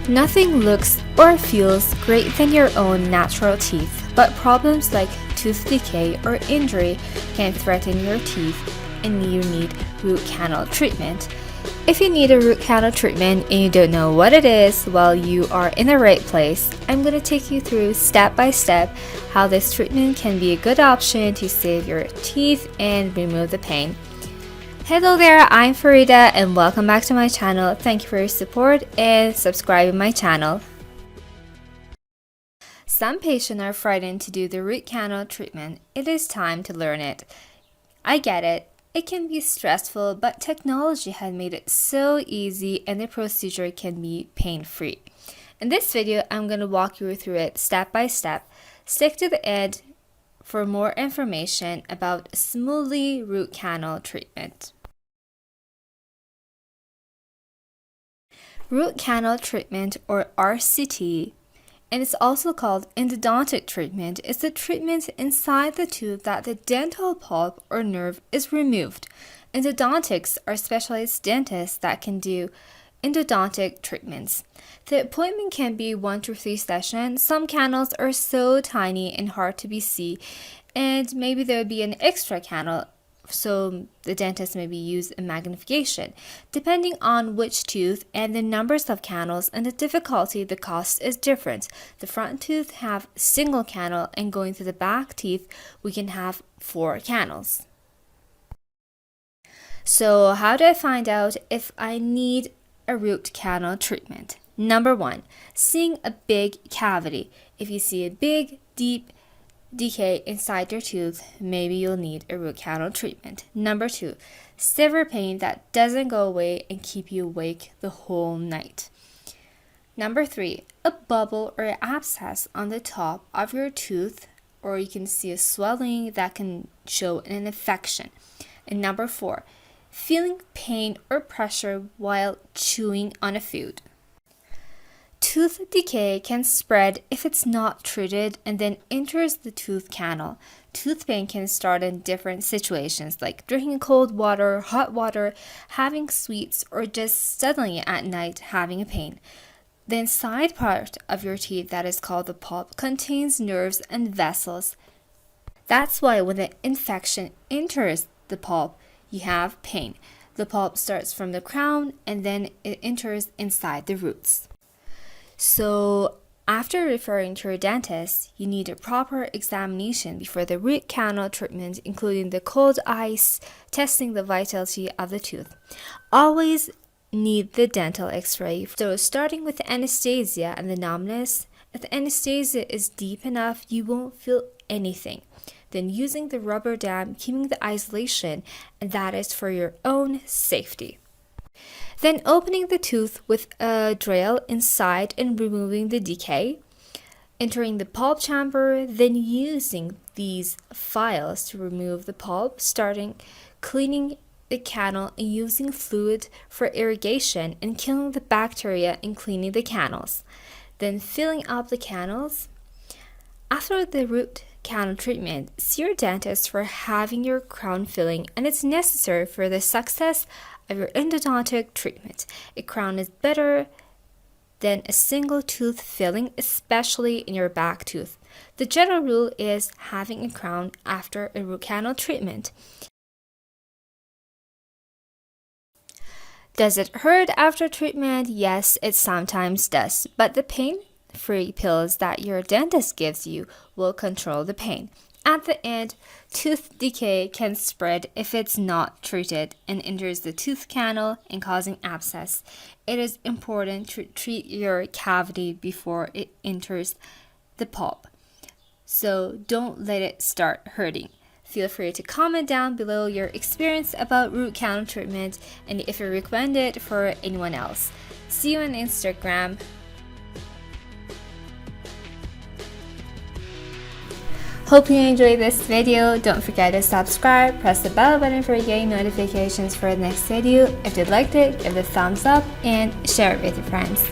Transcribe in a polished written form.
Nothing looks or feels great than your own natural teeth, but problems like tooth decay or injury can threaten your teeth and you need root canal treatment. If you need a root canal treatment and you don't know what it is, well, you are in the right place. I'm going to take you through step by step how this treatment can be a good option to save your teeth and remove the pain. Hello there, I'm Farida and welcome back to my channel. Thank you for your support and subscribing my channel. Some patients are frightened to do the root canal treatment. It is time to learn it. I get it. It can be stressful, but technology has made it so easy and the procedure can be pain-free. In this video, I'm going to walk you through it step by step. Stick to the end for more information about smoothly root canal treatment. Root canal treatment, or RCT, and it's also called endodontic treatment, is the treatment inside the tooth that the dental pulp or nerve is removed. Endodontics are specialized dentists that can do endodontic treatments. The appointment can be 1 to 3 sessions. Some canals are so tiny and hard to be seen, and maybe there would be an extra canal, so the dentist maybe use a magnification. Depending on which tooth and the numbers of canals and the difficulty, the cost is different. The front tooth have single canal, and going to the back teeth, we can have 4 canals. So how do I find out if I need a root canal treatment? Number 1, seeing a big cavity. If you see a big, deep decay inside your tooth, maybe you'll need a root canal treatment. Number 2, severe pain that doesn't go away and keep you awake the whole night. Number 3, a bubble or abscess on the top of your tooth, or you can see a swelling that can show an infection. And number 4, feeling pain or pressure while chewing on a food. Tooth decay can spread if it's not treated and then enters the tooth canal. Tooth pain can start in different situations like drinking cold water, hot water, having sweets, or just suddenly at night having a pain. The inside part of your teeth, that is called the pulp, contains nerves and vessels. That's why when the infection enters the pulp, you have pain. The pulp starts from the crown and then it enters inside the roots. So after referring to your dentist, you need a proper examination before the root canal treatment, including the cold ice, testing the vitality of the tooth. Always need the dental x-ray. So starting with the anesthesia and the numbness, if the anesthesia is deep enough, you won't feel anything. Then using the rubber dam, keeping the isolation, and that is for your own safety. Then opening the tooth with a drill inside and removing the decay, entering the pulp chamber, then using these files to remove the pulp, starting cleaning the canal and using fluid for irrigation and killing the bacteria and cleaning the canals. Then filling up the canals. After the root canal treatment, see your dentist for having your crown filling, and it's necessary for the success of your endodontic treatment. A crown is better than a single tooth filling, especially in your back tooth. The general rule is having a crown after a root canal treatment. Does it hurt after treatment? Yes, it sometimes does, but the pain-free pills that your dentist gives you will control the pain. At the end, tooth decay can spread if it's not treated and enters the tooth canal and causing abscess. It is important to treat your cavity before it enters the pulp. So don't let it start hurting. Feel free to comment down below your experience about root canal treatment and if you recommend it for anyone else. See you on Instagram. Hope you enjoyed this video. Don't forget to subscribe, press the bell button for getting notifications for the next video. If you liked it, give it a thumbs up and share it with your friends.